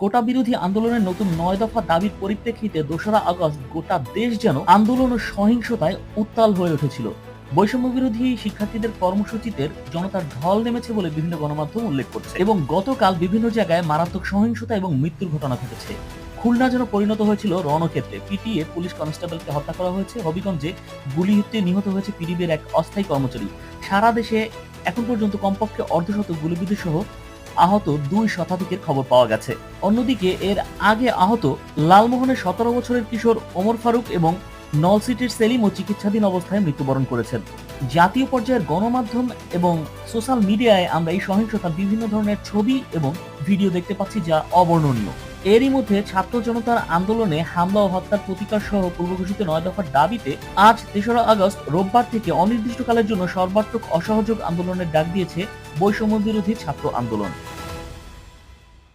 কোটা বিরোধী আন্দোলনের নতুন ৯ দফা দাবির পরিপ্রেক্ষিতে ২রা আগস্ট গোটা দেশ যেন আন্দোলন ও সহিংসতায় উত্তাল হয়ে উঠেছিল। বৈষম্য বিরোধী শিক্ষার্থীদের কর্মসূচিতে জনতার ঢল নেমেছে বলে বিভিন্ন গণমাধ্যম উল্লেখ করছে এবং গতকাল বিভিন্ন জায়গায় মারাত্মক সহিংসতা এবং মৃত্যুর ঘটনা ঘটেছে। খুলনা যেন পরিণত হয়েছিল রণক্ষেত্রে। পিটিএ পুলিশ কনস্টেবলকে হত্যা করা হয়েছে। হবিগঞ্জে গুলিতে নিহত হয়েছে পিডিবির এক অস্থায়ী কর্মচারী। সারা দেশে এখন পর্যন্ত কমপক্ষে অর্ধশত গুলিবিদ্ধ সহ আহত ২ শতাধিকের খবর পাওয়া গেছে। অন্যদিকে এর আগে আহত লালমোহনের ১৭ বছরের কিশোর ওমর ফারুক এবং নলসিটির সেলিমও চিকিৎসাধীন অবস্থায় মৃত্যুবরণ করেছেন। জাতীয় পর্যায়ের গণমাধ্যম এবং সোশ্যাল মিডিয়ায় আমরা এই সহিংসতার বিভিন্ন ধরনের ছবি এবং ভিডিও দেখতে পাচ্ছি, যা অবর্ণনীয়। এরই মধ্যে ছাত্র জনতার আন্দোলনে হামলা ও হত্যার প্রতিকার সহ পূর্বঘোষিত ৯ দফার দাবিতে আজ ৩রা আগস্ট রোববার থেকে অনির্দিষ্টকালের জন্য সর্বাত্মক অসহযোগ আন্দোলনের ডাক দিয়েছে বৈষম্য বিরোধী ছাত্র আন্দোলন।